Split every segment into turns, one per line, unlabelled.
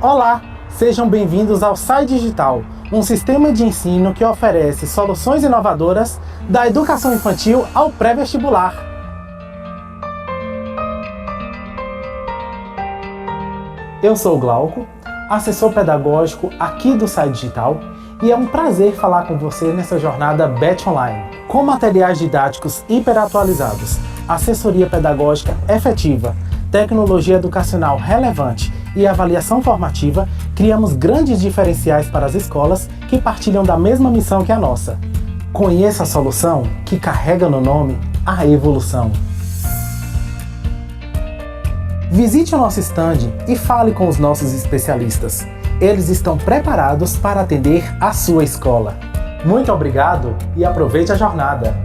Olá, sejam bem-vindos ao SAI Digital, um sistema de ensino que oferece soluções inovadoras da educação infantil ao pré-vestibular. Eu sou o Glauco, assessor pedagógico aqui do SAI Digital, e é um prazer falar com você nessa jornada BET Online. Com materiais didáticos hiperatualizados, assessoria pedagógica efetiva, tecnologia educacional relevante e avaliação formativa, criamos grandes diferenciais para as escolas que partilham da mesma missão que a nossa. Conheça a solução que carrega no nome a evolução. Visite o nosso stand e fale com os nossos especialistas. Eles estão preparados para atender a sua escola. Muito obrigado e aproveite a jornada!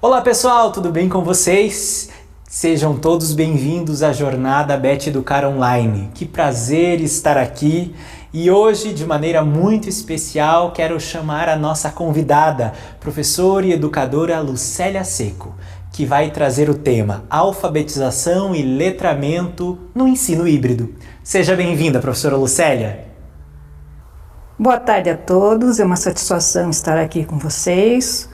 Olá pessoal, tudo bem com vocês? Sejam todos bem-vindos à jornada BET Educar Online. Que prazer estar aqui e hoje, de maneira muito especial, quero chamar a nossa convidada, professora e educadora Lucélia Seco, que vai trazer o tema Alfabetização e Letramento no Ensino Híbrido. Seja bem-vinda, professora Lucélia.
Boa tarde a todos, é uma satisfação estar aqui com vocês.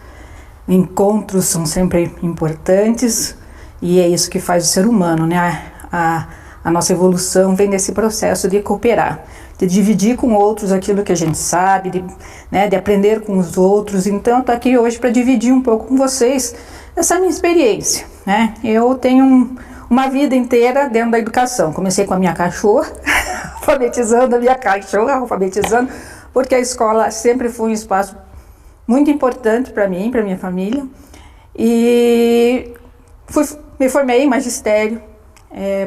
Encontros são sempre importantes e é isso que faz o ser humano, né? A nossa evolução vem desse processo de cooperar, de dividir com outros aquilo que a gente sabe, de aprender com os outros. Então, estou aqui hoje para dividir um pouco com vocês essa minha experiência, né? Eu tenho uma vida inteira dentro da educação. Comecei com a minha cachorra, alfabetizando a minha cachorra, porque a escola sempre foi um espaço muito importante para mim, para minha família. E me formei em magistério,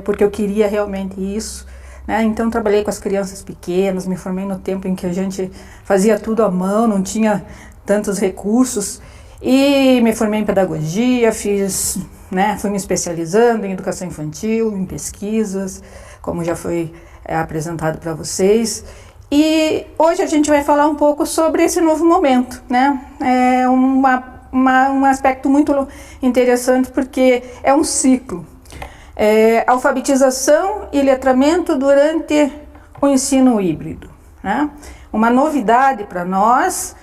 porque eu queria realmente isso, né? Então trabalhei com as crianças pequenas, me formei no tempo em que a gente fazia tudo à mão, não tinha tantos recursos. E me formei em pedagogia, fui me especializando em educação infantil, em pesquisas, como já foi apresentado para vocês. E hoje a gente vai falar um pouco sobre esse novo momento, né? É um aspecto muito interessante porque é um ciclo. Alfabetização e letramento durante o ensino híbrido, né? Uma novidade para nós.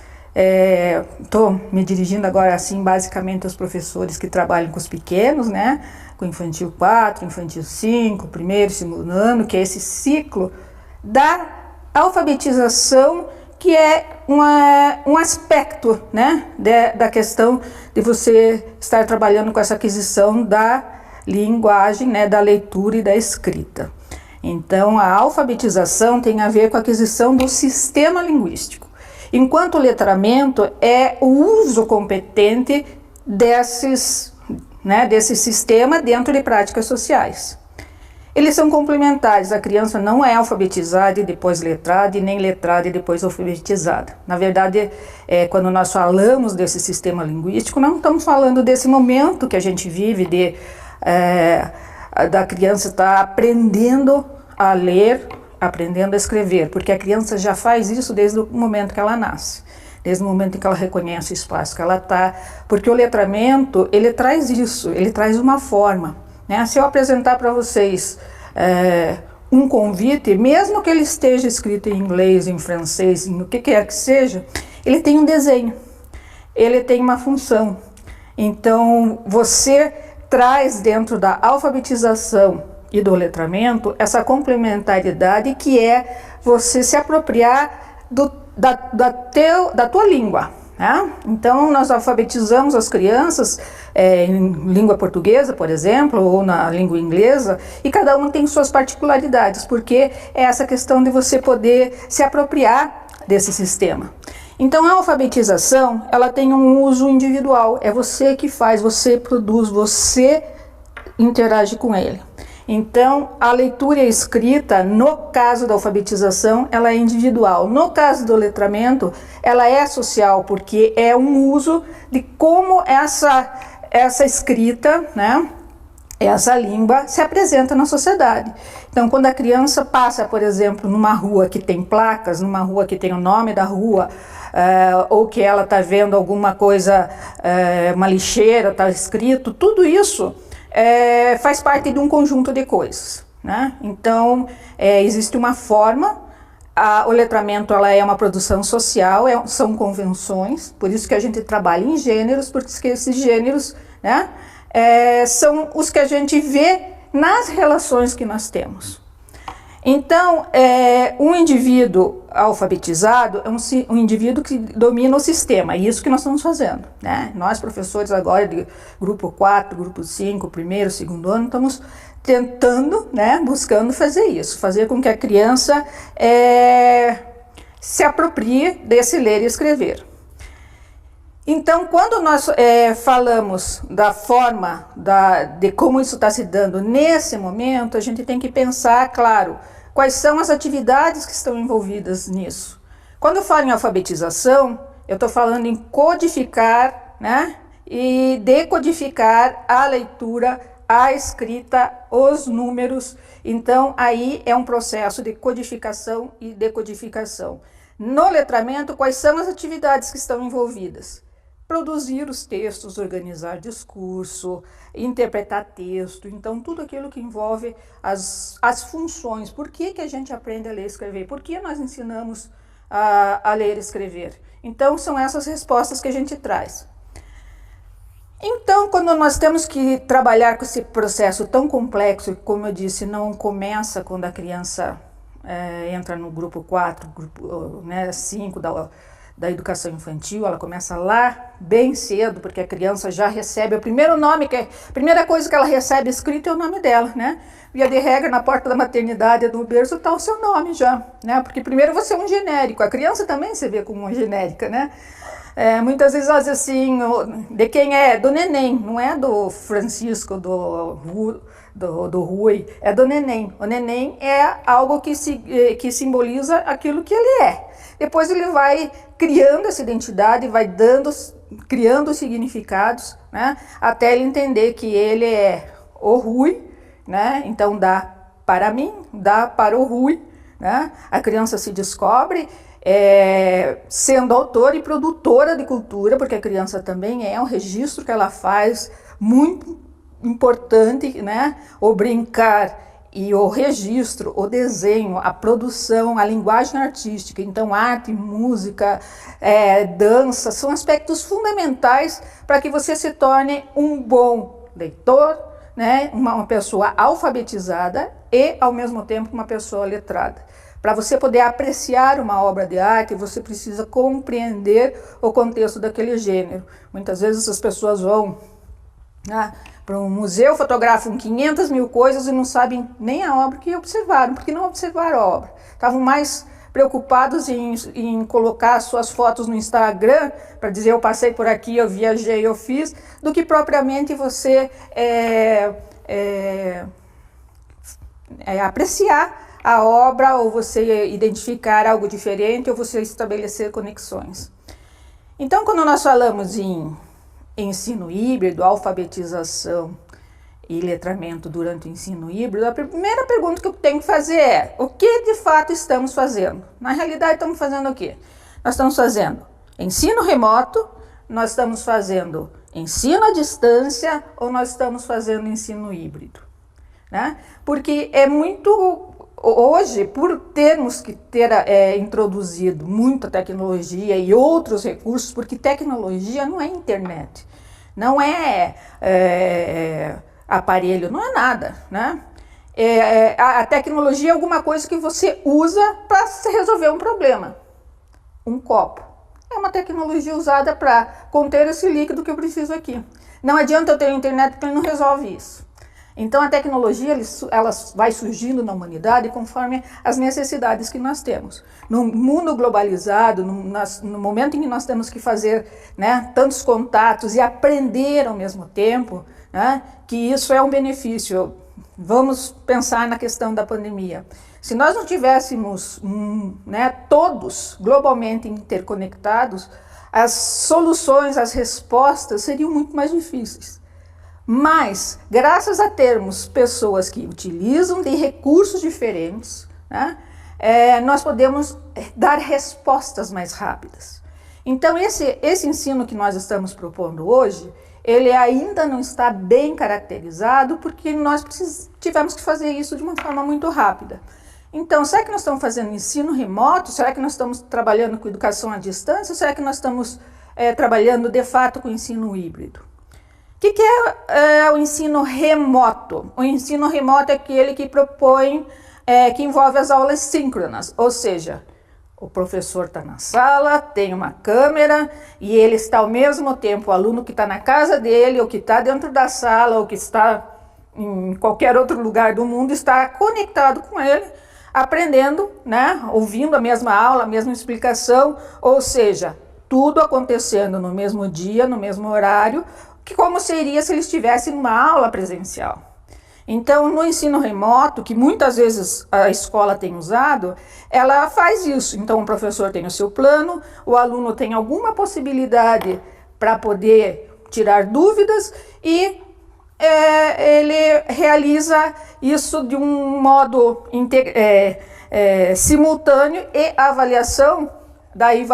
Estou me dirigindo agora assim basicamente aos professores que trabalham com os pequenos, né? Com infantil 4, infantil 5, primeiro e segundo ano, que é esse ciclo da alfabetização, que é um aspecto, né, da questão de você estar trabalhando com essa aquisição da linguagem, né, da leitura e da escrita. Então, a alfabetização tem a ver com a aquisição do sistema linguístico, enquanto o letramento é o uso competente desse sistema dentro de práticas sociais. Eles são complementares, a criança não é alfabetizada e depois letrada, e nem letrada e depois alfabetizada. Na verdade, quando nós falamos desse sistema linguístico, não estamos falando desse momento que a gente vive da criança estar aprendendo a ler, aprendendo a escrever, porque a criança já faz isso desde o momento que ela nasce, desde o momento em que ela reconhece o espaço que ela está, porque o letramento, ele traz isso, ele traz uma forma, né? Se eu apresentar para vocês um convite, mesmo que ele esteja escrito em inglês, em francês, no que quer que seja, ele tem um desenho, ele tem uma função. Então, você traz dentro da alfabetização e do letramento essa complementaridade que é você se apropriar da tua língua, né? Então nós alfabetizamos as crianças em língua portuguesa, por exemplo, ou na língua inglesa, e cada uma tem suas particularidades, porque é essa questão de você poder se apropriar desse sistema. Então a alfabetização, ela tem um uso individual, é você que faz, você produz, você interage com ele. Então, a leitura e a escrita, no caso da alfabetização, ela é individual. No caso do letramento, ela é social, porque é um uso de como essa escrita, né, essa língua se apresenta na sociedade. Então, quando a criança passa, por exemplo, numa rua que tem placas, numa rua que tem o nome da rua, ou que ela está vendo alguma coisa, uma lixeira, está escrito, tudo isso faz parte de um conjunto de coisas, né? Então, existe uma forma, o letramento ela é uma produção social, são convenções, por isso que a gente trabalha em gêneros, porque esses gêneros, né, são os que a gente vê nas relações que nós temos. Então, um indivíduo alfabetizado é um indivíduo que domina o sistema, e isso que nós estamos fazendo, né? Nós, professores agora de grupo 4, grupo 5, primeiro, segundo ano, estamos tentando, né, buscando fazer isso, fazer com que a criança se aproprie desse ler e escrever. Então, quando nós falamos da forma de como isso está se dando nesse momento, a gente tem que pensar, claro, quais são as atividades que estão envolvidas nisso. Quando eu falo em alfabetização, eu estou falando em codificar, né, e decodificar a leitura, a escrita, os números. Então, aí é um processo de codificação e decodificação. No letramento, quais são as atividades que estão envolvidas? Produzir os textos, organizar discurso, interpretar texto, então tudo aquilo que envolve as funções. Por que a gente aprende a ler e escrever? Por que nós ensinamos a ler e escrever? Então são essas respostas que a gente traz. Então, quando nós temos que trabalhar com esse processo tão complexo, que, como eu disse, não começa quando a criança entra no grupo 4, grupo 5 da educação infantil, ela começa lá bem cedo, porque a criança já recebe o primeiro nome, a primeira coisa que ela recebe escrito é o nome dela, né? Via de regra, na porta da maternidade, do berço, está o seu nome já, né? Porque primeiro você é um genérico, a criança também se vê como uma genérica, né? Muitas vezes ela diz assim, de quem é? Do neném, não é do Francisco, do Rui, é do neném. O neném é algo que simboliza aquilo que ele é. Depois ele vai criando essa identidade, vai criando significados, né? Até ele entender que ele é o Rui, né? Então dá para mim, dá para o Rui, né? A criança se descobre sendo autora e produtora de cultura, porque a criança também é um registro que ela faz muito importante, né? O brincar e o registro, o desenho, a produção, a linguagem artística, então arte, música, dança, são aspectos fundamentais para que você se torne um bom leitor, né? Uma pessoa alfabetizada e, ao mesmo tempo, uma pessoa letrada. Para você poder apreciar uma obra de arte, você precisa compreender o contexto daquele gênero. Muitas vezes as pessoas vão para um museu, fotografam 500 mil coisas e não sabem nem a obra que observaram, porque não observaram a obra. Estavam mais preocupados em colocar suas fotos no Instagram, para dizer eu passei por aqui, eu viajei, eu fiz, do que propriamente você apreciar a obra, ou você identificar algo diferente, ou você estabelecer conexões. Então, quando nós falamos em ensino híbrido, alfabetização e letramento durante o ensino híbrido, a primeira pergunta que eu tenho que fazer é: o que de fato estamos fazendo? Na realidade, estamos fazendo o quê? Nós estamos fazendo ensino remoto, nós estamos fazendo ensino à distância, ou nós estamos fazendo ensino híbrido, né? Porque é muito... Hoje, por termos que ter introduzido muita tecnologia e outros recursos, porque tecnologia não é internet, não é aparelho, não é nada, né? A tecnologia é alguma coisa que você usa para resolver um problema. Um copo é uma tecnologia usada para conter esse líquido que eu preciso aqui. Não adianta eu ter internet porque ele não resolve isso. Então a tecnologia ela vai surgindo na humanidade conforme as necessidades que nós temos. No mundo globalizado, no momento em que nós temos que fazer, né, tantos contatos e aprender ao mesmo tempo, né, que isso é um benefício. Vamos pensar na questão da pandemia. Se nós não tivéssemos todos globalmente interconectados, as soluções, as respostas seriam muito mais difíceis. Mas, graças a termos pessoas que utilizam de recursos diferentes, né, nós podemos dar respostas mais rápidas. Então, esse ensino que nós estamos propondo hoje, ele ainda não está bem caracterizado porque nós tivemos que fazer isso de uma forma muito rápida. Então, será que nós estamos fazendo ensino remoto? Será que nós estamos trabalhando com educação à distância? Ou será que nós estamos trabalhando de fato com ensino híbrido? O que é o ensino remoto? O ensino remoto é aquele que propõe, que envolve as aulas síncronas, ou seja, o professor está na sala, tem uma câmera e ele está ao mesmo tempo, o aluno que está na casa dele, ou que está dentro da sala, ou que está em qualquer outro lugar do mundo, está conectado com ele, aprendendo, né, ouvindo a mesma aula, a mesma explicação, ou seja, tudo acontecendo no mesmo dia, no mesmo horário, que como seria se ele estivesse numa aula presencial. Então, no ensino remoto, que muitas vezes a escola tem usado, ela faz isso. Então, o professor tem o seu plano, o aluno tem alguma possibilidade para poder tirar dúvidas e ele realiza isso de um modo simultâneo, e a avaliação daí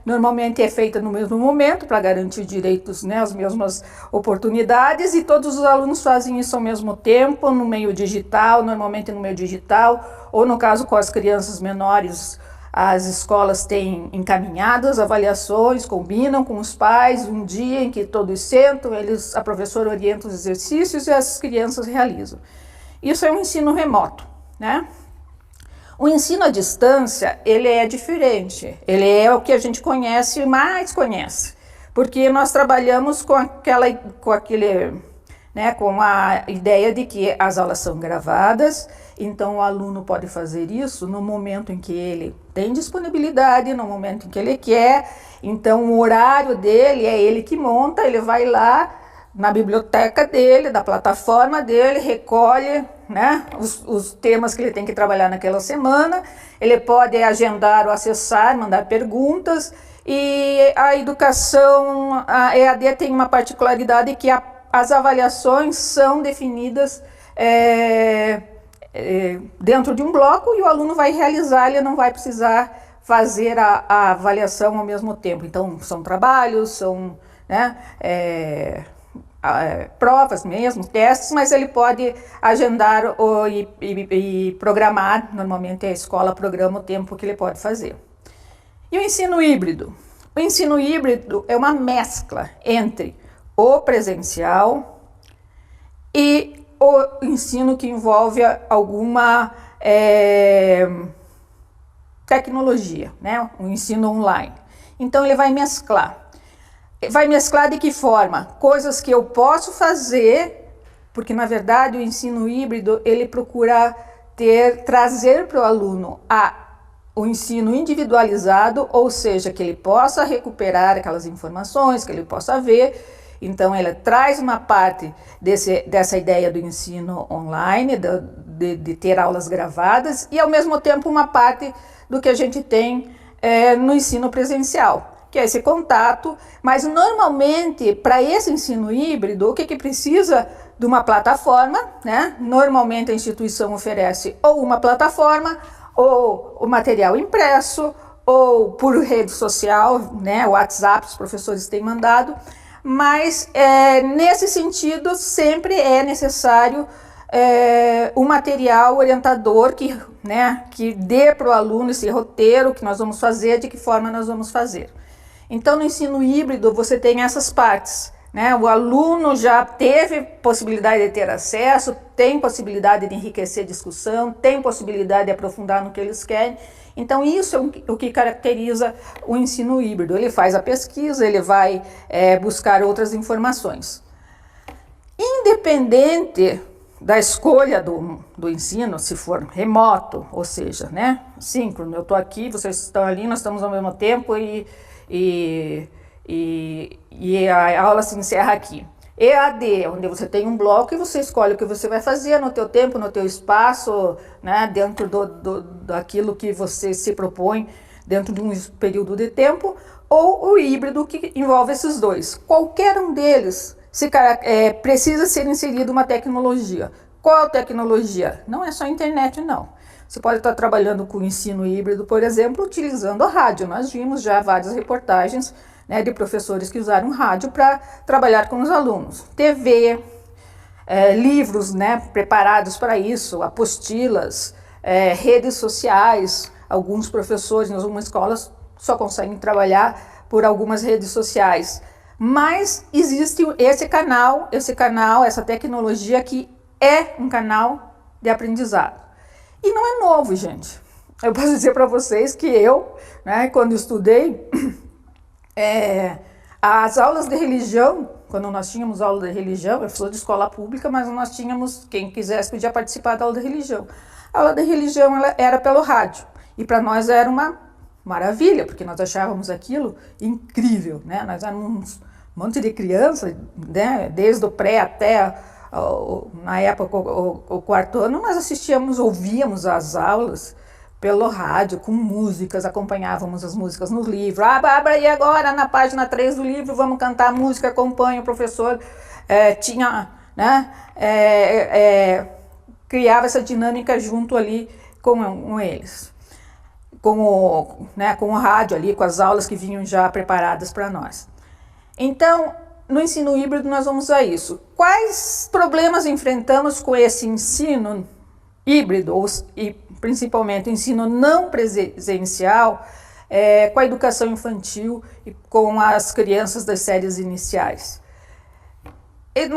normalmente é feita no mesmo momento para garantir direitos, né, as mesmas oportunidades, e todos os alunos fazem isso ao mesmo tempo, no meio digital, normalmente no meio digital, ou no caso com as crianças menores, as escolas têm encaminhadas avaliações, combinam com os pais um dia em que todos sentam, a professora orienta os exercícios e as crianças realizam. Isso é um ensino remoto, né? O ensino à distância, ele é diferente, ele é o que a gente conhece e mais conhece, porque nós trabalhamos com a ideia de que as aulas são gravadas, então o aluno pode fazer isso no momento em que ele tem disponibilidade, no momento em que ele quer, então o horário dele é ele que monta, ele vai lá na biblioteca dele, da plataforma dele, recolhe, né, os temas que ele tem que trabalhar naquela semana, ele pode agendar ou acessar, mandar perguntas, e a educação, a EAD tem uma particularidade que as avaliações são definidas dentro de um bloco e o aluno vai realizar, ele não vai precisar fazer a avaliação ao mesmo tempo. Então, são trabalhos, são, né, provas mesmo, testes, mas ele pode agendar e programar, normalmente a escola programa o tempo que ele pode fazer. E o ensino híbrido? O ensino híbrido é uma mescla entre o presencial e o ensino que envolve alguma tecnologia, né? O ensino online. Então ele vai mesclar. Vai mesclar de que forma? Coisas que eu posso fazer, porque na verdade o ensino híbrido ele procura trazer para o aluno o ensino individualizado, ou seja, que ele possa recuperar aquelas informações, que ele possa ver. Então ele traz uma parte dessa ideia do ensino online, de ter aulas gravadas, e ao mesmo tempo uma parte do que a gente tem no ensino presencial, que é esse contato, mas normalmente para esse ensino híbrido, o que precisa de uma plataforma, né? Normalmente a instituição oferece ou uma plataforma, ou o material impresso, ou por rede social, né? O WhatsApp, os professores têm mandado, mas nesse sentido sempre é necessário um material orientador que dê para o aluno esse roteiro que nós vamos fazer, de que forma nós vamos fazer. Então, no ensino híbrido, você tem essas partes, né? O aluno já teve possibilidade de ter acesso, tem possibilidade de enriquecer a discussão, tem possibilidade de aprofundar no que eles querem. Então, isso é o que caracteriza o ensino híbrido. Ele faz a pesquisa, ele vai buscar outras informações. Independente da escolha do ensino, se for remoto, ou seja, né, síncrono, eu estou aqui, vocês estão ali, nós estamos ao mesmo tempo e a aula se encerra aqui. EAD, onde você tem um bloco e você escolhe o que você vai fazer no teu tempo, no teu espaço, né, dentro daquilo que você se propõe dentro de um período de tempo, ou o híbrido que envolve esses dois. Qualquer um deles precisa ser inserido uma tecnologia. Qual tecnologia? Não é só a internet, não. Você pode estar trabalhando com ensino híbrido, por exemplo, utilizando a rádio. Nós vimos já várias reportagens, né, de professores que usaram rádio para trabalhar com os alunos. TV, livros, né, preparados para isso, apostilas, redes sociais. Alguns professores em algumas escolas só conseguem trabalhar por algumas redes sociais. Mas existe esse canal, essa tecnologia que é um canal de aprendizado. E não é novo, gente. Eu posso dizer para vocês que eu, né, quando estudei, as aulas de religião, quando nós tínhamos aula de religião, eu sou de escola pública, mas nós tínhamos, quem quisesse podia participar da aula de religião. A aula de religião ela era pelo rádio, e para nós era uma maravilha, porque nós achávamos aquilo incrível, né? Nós éramos um monte de criança, né? Desde o pré até, na época, o quarto ano, nós ouvíamos as aulas pelo rádio, com músicas, acompanhávamos as músicas no livro. Bárbara, e agora na página 3 do livro, vamos cantar a música, acompanha o professor. Criava essa dinâmica junto ali com eles. Com o rádio ali, com as aulas que vinham já preparadas para nós. Então, no ensino híbrido nós vamos a isso. Quais problemas enfrentamos com esse ensino híbrido, e principalmente o ensino não presencial, com a educação infantil e com as crianças das séries iniciais? E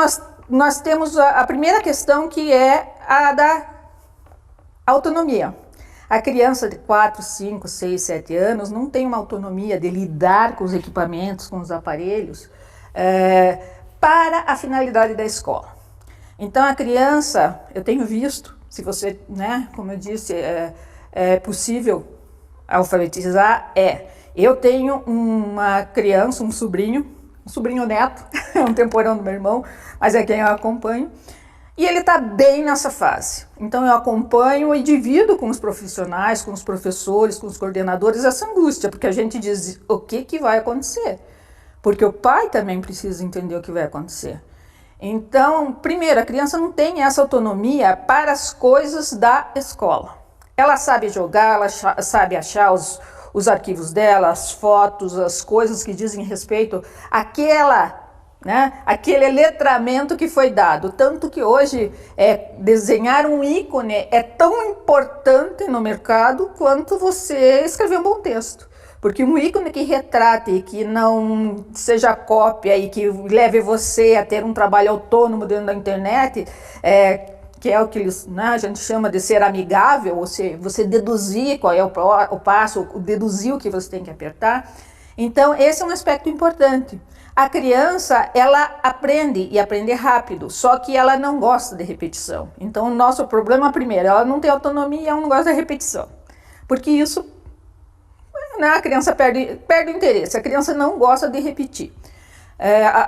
nós temos a primeira questão, que é a da autonomia. A criança de 4, 5, 6, 7 anos não tem uma autonomia de lidar com os equipamentos, com os aparelhos, para a finalidade da escola. Então a criança, eu tenho visto, se você, né, como eu disse, é possível alfabetizar, eu tenho uma criança, um sobrinho neto, é um temporão do meu irmão, mas é quem eu acompanho, e ele está bem nessa fase. Então eu acompanho e divido com os profissionais, com os professores, com os coordenadores essa angústia, porque a gente diz o que vai acontecer, porque o pai também precisa entender o que vai acontecer. Então, primeiro, a criança não tem essa autonomia para as coisas da escola. Ela sabe jogar, ela sabe achar os arquivos dela, as fotos, as coisas que dizem respeito àquele letramento que foi dado. Tanto que hoje desenhar um ícone é tão importante no mercado quanto você escrever um bom texto. Porque um ícone que retrate e que não seja cópia e que leve você a ter um trabalho autônomo dentro da internet, que é o que a gente chama de ser amigável, ou seja, você deduzir qual é o passo, deduzir o que você tem que apertar. Então, esse é um aspecto importante. A criança, ela aprende e aprende rápido, só que ela não gosta de repetição. Então, o nosso problema, primeiro, ela não tem autonomia e ela não gosta de repetição. Porque isso, a criança perde o interesse, a criança não gosta de repetir,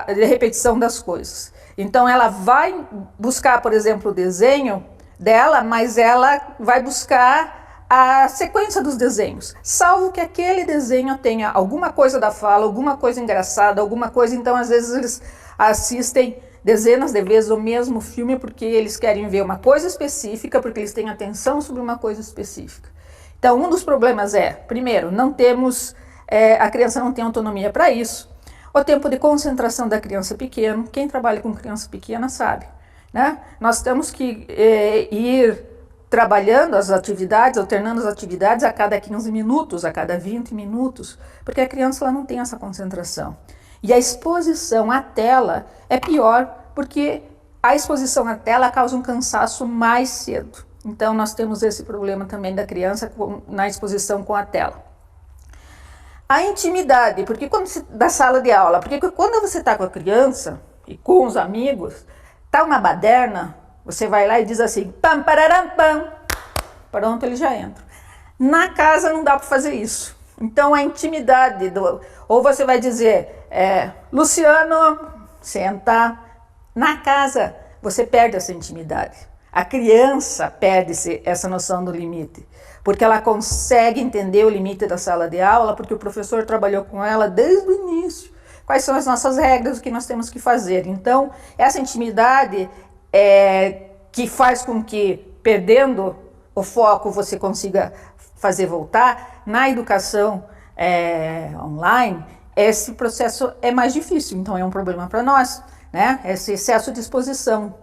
de repetição das coisas. Então ela vai buscar, por exemplo, o desenho dela, mas ela vai buscar a sequência dos desenhos, salvo que aquele desenho tenha alguma coisa da fala, alguma coisa engraçada, alguma coisa. Então às vezes eles assistem dezenas de vezes o mesmo filme porque eles querem ver uma coisa específica, porque eles têm atenção sobre uma coisa específica. Então, um dos problemas primeiro, a criança não tem autonomia para isso. O tempo de concentração da criança pequena, quem trabalha com criança pequena sabe, né? Nós temos que ir trabalhando as atividades, alternando as atividades a cada 15 minutos, a cada 20 minutos, porque a criança ela não tem essa concentração. E a exposição à tela é pior, porque a exposição à tela causa um cansaço mais cedo. Então, nós temos esse problema também da criança na exposição com a tela. A intimidade, porque da sala de aula, porque quando você está com a criança e com os amigos, tá uma baderna, você vai lá e diz assim, pam, pararam, pam, pronto, ele já entra. Na casa não dá para fazer isso. Então, a intimidade, ou você vai dizer, Luciano, senta. Na casa, você perde essa intimidade. A criança perde essa noção do limite, porque ela consegue entender o limite da sala de aula, porque o professor trabalhou com ela desde o início. Quais são as nossas regras, o que nós temos que fazer. Então, essa intimidade que faz com que, perdendo o foco, você consiga fazer voltar, na educação online, esse processo é mais difícil, então é um problema para nós, né? Esse excesso de exposição.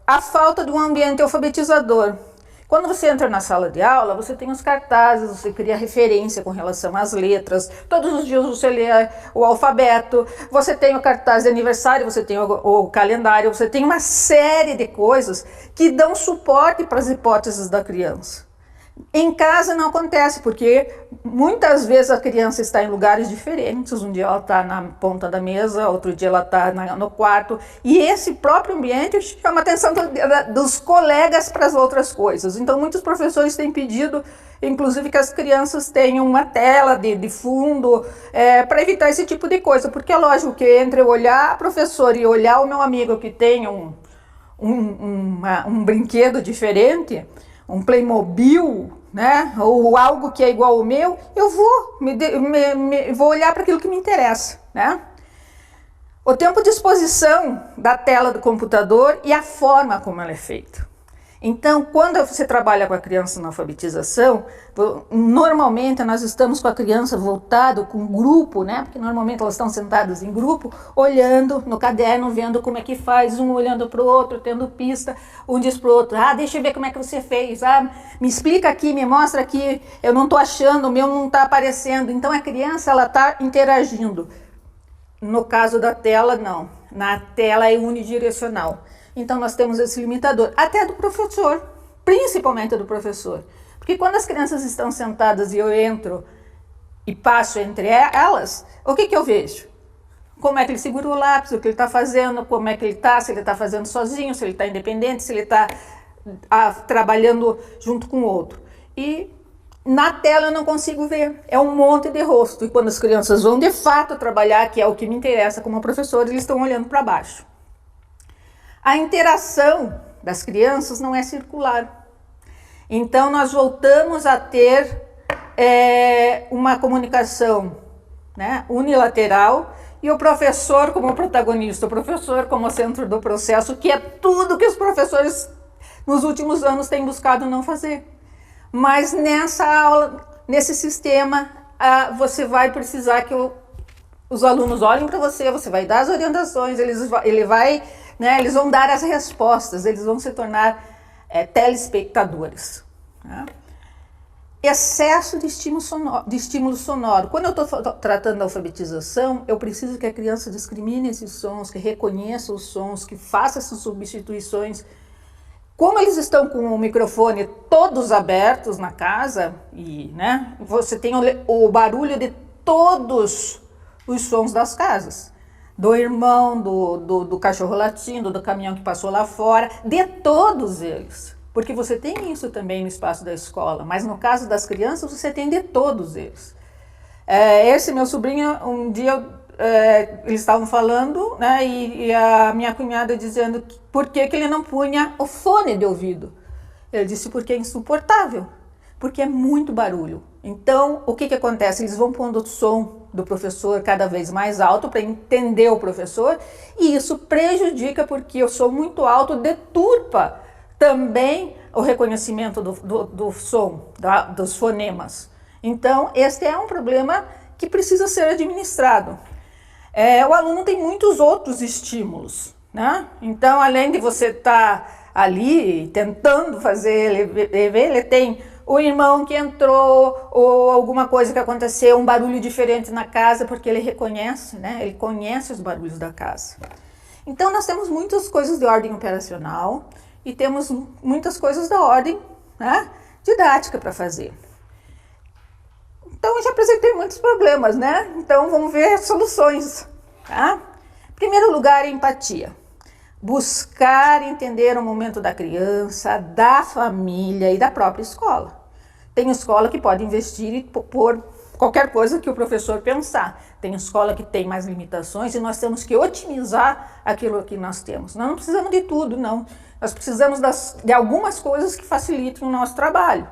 A falta de um ambiente alfabetizador. Quando você entra na sala de aula, você tem os cartazes, você cria referência com relação às letras, todos os dias você lê o alfabeto, você tem o cartaz de aniversário, você tem o calendário, você tem uma série de coisas que dão suporte para as hipóteses da criança. Em casa não acontece, porque muitas vezes a criança está em lugares diferentes, um dia ela está na ponta da mesa, outro dia ela está no quarto, e esse próprio ambiente chama a atenção dos colegas para as outras coisas. Então muitos professores têm pedido, inclusive, que as crianças tenham uma tela de fundo, para evitar esse tipo de coisa, porque é lógico que entre eu olhar a professora e olhar o meu amigo que tem um brinquedo diferente, um Playmobil, né, ou algo que é igual ao meu, eu vou olhar para aquilo que me interessa, né? O tempo de exposição da tela do computador e a forma como ela é feita. Então, quando você trabalha com a criança na alfabetização, normalmente nós estamos com a criança voltado com um grupo, né? Porque normalmente elas estão sentadas em grupo, olhando no caderno, vendo como é que faz, um olhando para o outro, tendo pista, um diz para o outro, deixa eu ver como é que você fez, me explica aqui, me mostra aqui, eu não estou achando, o meu não está aparecendo. Então a criança, ela está interagindo. No caso da tela, não. Na tela é unidirecional. Então nós temos esse limitador, até do professor, principalmente do professor. Porque quando as crianças estão sentadas e eu entro e passo entre elas, o que eu vejo? Como é que ele segura o lápis, o que ele está fazendo, como é que ele está, se ele está fazendo sozinho, se ele está independente, se ele está trabalhando junto com o outro. E na tela eu não consigo ver, é um monte de rosto. E quando as crianças vão de fato trabalhar, que é o que me interessa como professor, eles estão olhando para baixo. A interação das crianças não é circular. Então, nós voltamos a ter uma comunicação, né, unilateral, e o professor como protagonista, o professor como centro do processo, que é tudo que os professores nos últimos anos têm buscado não fazer. Mas nessa aula, nesse sistema, você vai precisar que os alunos olhem para você, você vai dar as orientações, eles vão dar as respostas, eles vão se tornar telespectadores. Né? Excesso de estímulo sonoro. Quando eu estou tratando da alfabetização, eu preciso que a criança discrimine esses sons, que reconheça os sons, que faça essas substituições. Como eles estão com o microfone todos abertos na casa, e, né, você tem o barulho de todos os sons das casas. Do irmão, do cachorro latindo, do caminhão que passou lá fora, de todos eles. Porque você tem isso também no espaço da escola, mas no caso das crianças você tem de todos eles. Esse meu sobrinho, um dia eles estavam falando, né, e a minha cunhada dizendo por que ele não punha o fone de ouvido. Ele disse porque é insuportável, porque é muito barulho. Então, o que acontece? Eles vão pondo o som do professor cada vez mais alto para entender o professor, e isso prejudica porque o som muito alto deturpa também o reconhecimento do som, dos fonemas. Então, este é um problema que precisa ser administrado. O aluno tem muitos outros estímulos, né? Então, além de você estar ali tentando fazer ele ver, ele tem o irmão que entrou, ou alguma coisa que aconteceu, um barulho diferente na casa, porque ele reconhece, né? Ele conhece os barulhos da casa. Então, nós temos muitas coisas de ordem operacional e temos muitas coisas da ordem, né, didática para fazer. Então, eu já apresentei muitos problemas, né? Então, vamos ver soluções. Tá? Em primeiro lugar, empatia. Buscar entender o momento da criança, da família e da própria escola. Tem escola que pode investir e pôr qualquer coisa que o professor pensar. Tem escola que tem mais limitações e nós temos que otimizar aquilo que nós temos. Nós não precisamos de tudo, não. Nós precisamos de algumas coisas que facilitem o nosso trabalho.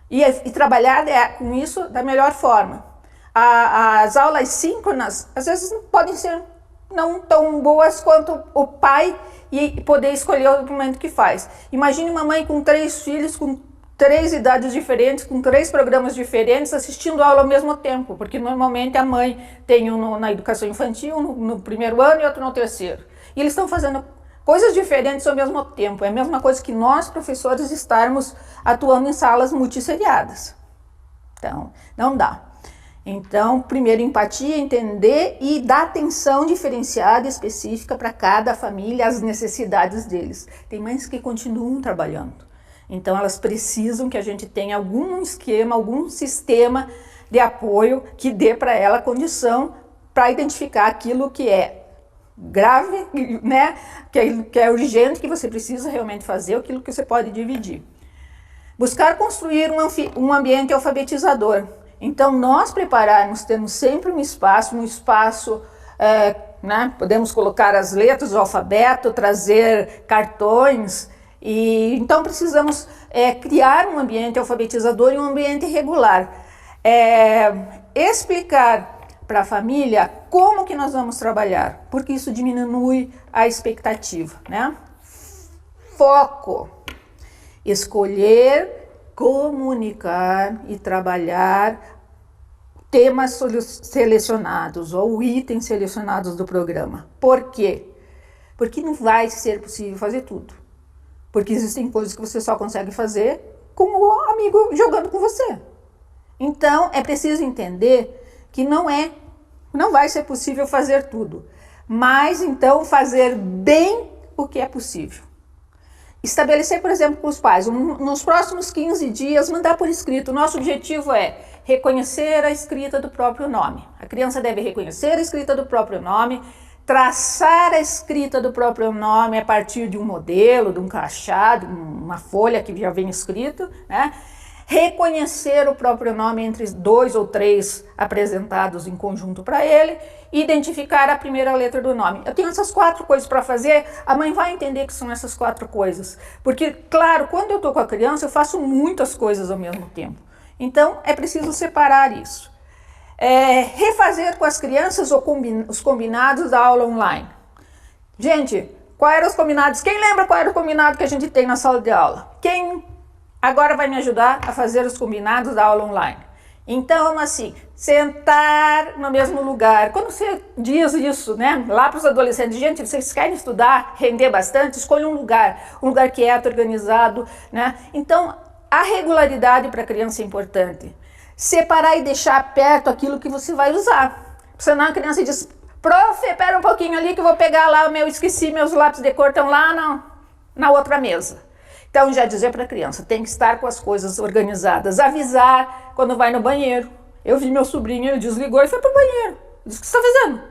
E trabalhar com isso da melhor forma. As aulas síncronas, às vezes, podem ser não tão boas quanto o pai e poder escolher o momento que faz. Imagine uma mãe com 3 filhos, com 3 idades diferentes, com 3 programas diferentes, assistindo aula ao mesmo tempo, porque normalmente a mãe tem um na educação infantil, no primeiro ano e outro no terceiro. E eles estão fazendo coisas diferentes ao mesmo tempo. É a mesma coisa que nós, professores, estarmos atuando em salas multisseriadas. Então, não dá. Então, primeiro, empatia, entender e dar atenção diferenciada e específica para cada família, as necessidades deles. Tem mães que continuam trabalhando. Então, elas precisam que a gente tenha algum esquema, algum sistema de apoio que dê para ela condição para identificar aquilo que é grave, né? Que é urgente, que você precisa realmente fazer, aquilo que você pode dividir. Buscar construir um ambiente alfabetizador. Então, nós prepararmos, temos sempre um espaço, né? Podemos colocar as letras do alfabeto, trazer cartões. E então precisamos criar um ambiente alfabetizador e um ambiente regular. Explicar para a família como que nós vamos trabalhar, porque isso diminui a expectativa, né? Foco. Escolher, comunicar e trabalhar temas selecionados ou itens selecionados do programa. Por quê? Porque não vai ser possível fazer tudo. Porque existem coisas que você só consegue fazer com o amigo jogando com você. Então, é preciso entender que não vai ser possível fazer tudo. Mas, então, fazer bem o que é possível. Estabelecer, por exemplo, com os pais, nos próximos 15 dias, mandar por escrito. Nosso objetivo é reconhecer a escrita do próprio nome. A criança deve reconhecer a escrita do próprio nome, traçar a escrita do próprio nome a partir de um modelo, de um crachá, de uma folha que já vem escrito, né? Reconhecer o próprio nome entre 2 ou 3 apresentados em conjunto para ele, identificar a primeira letra do nome. Eu tenho essas 4 coisas para fazer, a mãe vai entender que são essas 4 coisas. Porque, claro, quando eu estou com a criança, eu faço muitas coisas ao mesmo tempo. Então, é preciso separar isso. Refazer com as crianças os combinados da aula online. Gente, quais eram os combinados? Quem lembra qual era o combinado que a gente tem na sala de aula? Quem agora vai me ajudar a fazer os combinados da aula online? Então, assim, sentar no mesmo lugar. Quando você diz isso, né, lá para os adolescentes, gente, vocês querem estudar, render bastante, escolha um lugar quieto, organizado, né? Então, a regularidade para a criança é importante. Separar e deixar perto aquilo que você vai usar. Senão a criança diz, prof, espera um pouquinho ali que eu vou pegar lá, esqueci meus lápis de cor, estão lá na outra mesa. Então já dizer para a criança, tem que estar com as coisas organizadas. Avisar quando vai no banheiro. Eu vi meu sobrinho, ele desligou e foi para o banheiro. Eu disse, o que você está fazendo?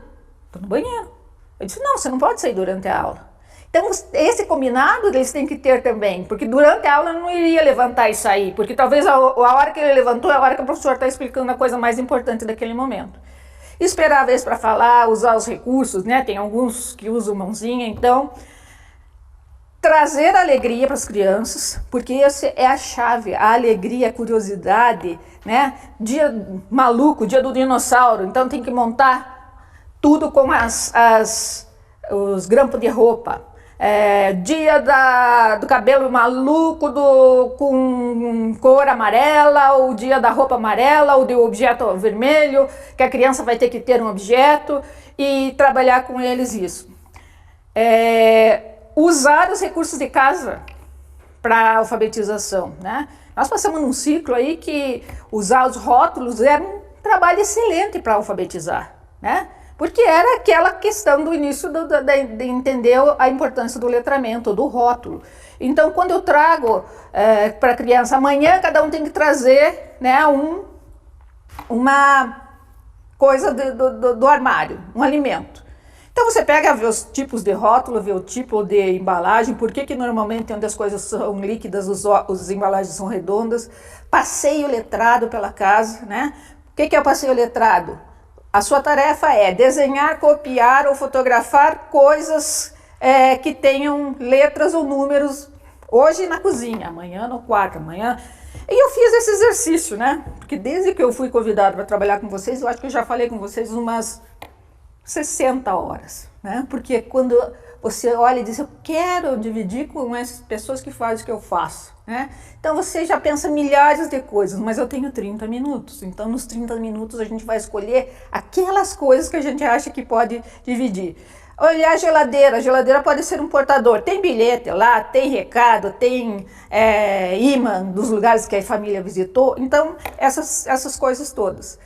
Estou no banheiro. Eu disse, não, você não pode sair durante a aula. Então, esse combinado eles têm que ter também, porque durante a aula eu não iria levantar e sair, porque talvez a hora que ele levantou é a hora que o professor está explicando a coisa mais importante daquele momento. Esperar a vez para falar, usar os recursos, né? Tem alguns que usam mãozinha, então, trazer alegria para as crianças, porque essa é a chave, a alegria, a curiosidade, né? Dia maluco, dia do dinossauro, então tem que montar tudo com os grampos de roupa. Dia do cabelo maluco com cor amarela, o dia da roupa amarela, o do objeto vermelho, que a criança vai ter que ter um objeto e trabalhar com eles isso. Usar os recursos de casa para alfabetização, né? Nós passamos num ciclo aí que usar os rótulos era um trabalho excelente para alfabetizar, né? Porque era aquela questão do início de entender a importância do letramento, do rótulo. Então, quando eu trago para a criança, amanhã cada um tem que trazer, né, uma coisa do armário, um alimento. Então você pega, vê os tipos de rótulo, vê o tipo de embalagem, por que normalmente onde as coisas são líquidas, as embalagens são redondas. Passeio letrado pela casa, né? O que é o passeio letrado? A sua tarefa é desenhar, copiar ou fotografar coisas que tenham letras ou números, hoje na cozinha, amanhã no quarto, amanhã... E eu fiz esse exercício, né? Porque desde que eu fui convidada para trabalhar com vocês, eu acho que eu já falei com vocês umas 60 horas, né? Porque quando você olha e diz, eu quero dividir com essas pessoas que fazem o que eu faço, né? Então você já pensa milhares de coisas, mas eu tenho 30 minutos. Então nos 30 minutos a gente vai escolher aquelas coisas que a gente acha que pode dividir. Olhar a geladeira pode ser um portador, tem bilhete lá, tem recado, tem imã dos lugares que a família visitou, então essas coisas todas.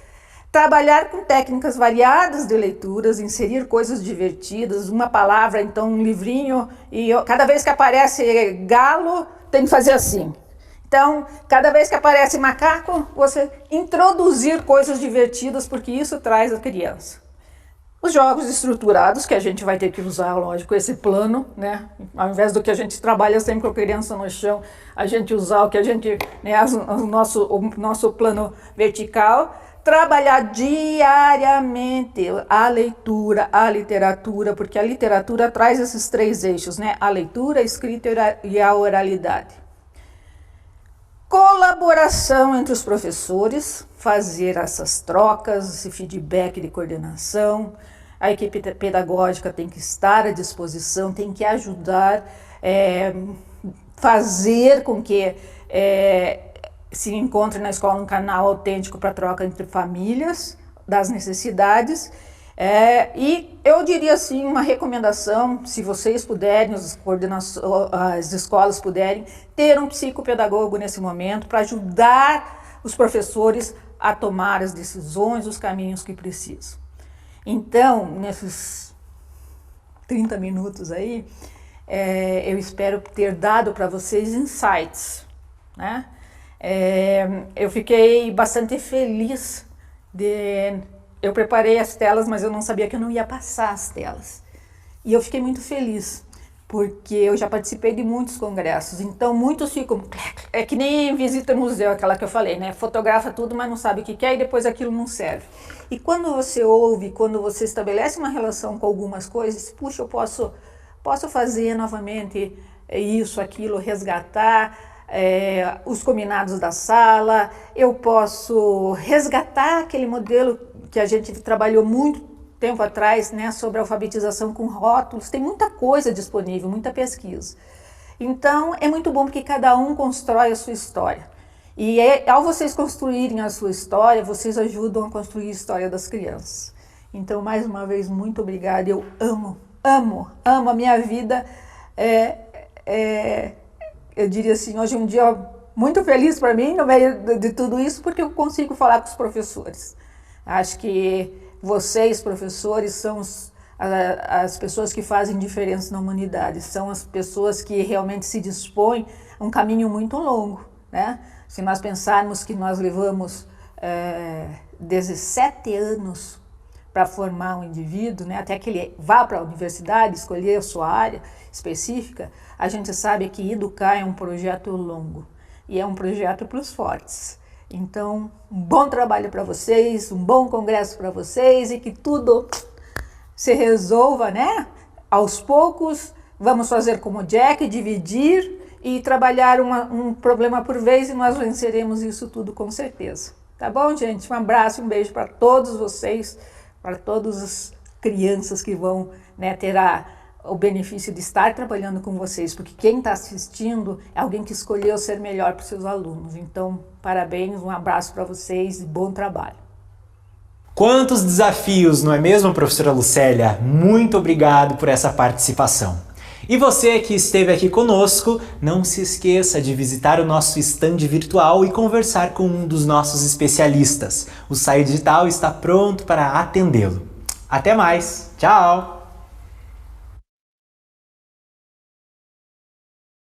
Trabalhar com técnicas variadas de leituras, inserir coisas divertidas, uma palavra, então um livrinho, e cada vez que aparece galo, tem que fazer assim. Então, cada vez que aparece macaco, você introduzir coisas divertidas, porque isso traz a criança. Os jogos estruturados, que a gente vai ter que usar, lógico, esse plano, né? Ao invés do que a gente trabalha sempre com a criança no chão, a gente usar o que a gente, né, o nosso plano vertical. Trabalhar diariamente a leitura, a literatura, porque a literatura traz esses 3 eixos, né? A leitura, a escrita e a oralidade. Colaboração entre os professores, fazer essas trocas, esse feedback de coordenação. A equipe pedagógica tem que estar à disposição, tem que ajudar, fazer com que se encontre na escola um canal autêntico para troca entre famílias, das necessidades. E eu diria assim, uma recomendação, se vocês puderem, as escolas puderem, ter um psicopedagogo nesse momento para ajudar os professores a tomar as decisões, os caminhos que precisam. Então, nesses 30 minutos aí, eu espero ter dado para vocês insights, né? Eu fiquei bastante feliz eu preparei as telas, mas eu não sabia que eu não ia passar as telas. E eu fiquei muito feliz, porque eu já participei de muitos congressos, então muitos ficam, é que nem visita museu, aquela que eu falei, né? Fotografa tudo, mas não sabe o que quer e depois aquilo não serve. E quando você ouve, quando você estabelece uma relação com algumas coisas, puxa, eu posso fazer novamente isso, aquilo, resgatar os combinados da sala, eu posso resgatar aquele modelo que a gente trabalhou muito tempo atrás, né, sobre alfabetização com rótulos. Tem muita coisa disponível, muita pesquisa. Então, é muito bom porque cada um constrói a sua história. E ao vocês construírem a sua história, vocês ajudam a construir a história das crianças. Então, mais uma vez, muito obrigada. Eu amo a minha vida. Eu diria assim, hoje é um dia muito feliz para mim, no meio de tudo isso, porque eu consigo falar com os professores. Acho que vocês, professores, são as pessoas que fazem diferença na humanidade, são as pessoas que realmente se dispõem a um caminho muito longo, né? Se nós pensarmos que nós levamos 17 anos para formar um indivíduo, né, até que ele vá para a universidade, escolher a sua área específica, a gente sabe que educar é um projeto longo e é um projeto para os fortes. Então, um bom trabalho para vocês, um bom congresso para vocês e que tudo se resolva, né? Aos poucos, vamos fazer como Jack, dividir e trabalhar um problema por vez e nós venceremos isso tudo com certeza. Tá bom, gente? Um abraço, um beijo para todos vocês, para todas as crianças que vão, né, ter o benefício de estar trabalhando com vocês, porque quem está assistindo é alguém que escolheu ser melhor para os seus alunos. Então, parabéns, um abraço para vocês e bom trabalho.
Quantos desafios, não é mesmo, professora Lucélia? Muito obrigado por essa participação. E você que esteve aqui conosco, não se esqueça de visitar o nosso stand virtual e conversar com um dos nossos especialistas. O Saio Digital está pronto para atendê-lo. Até mais, tchau!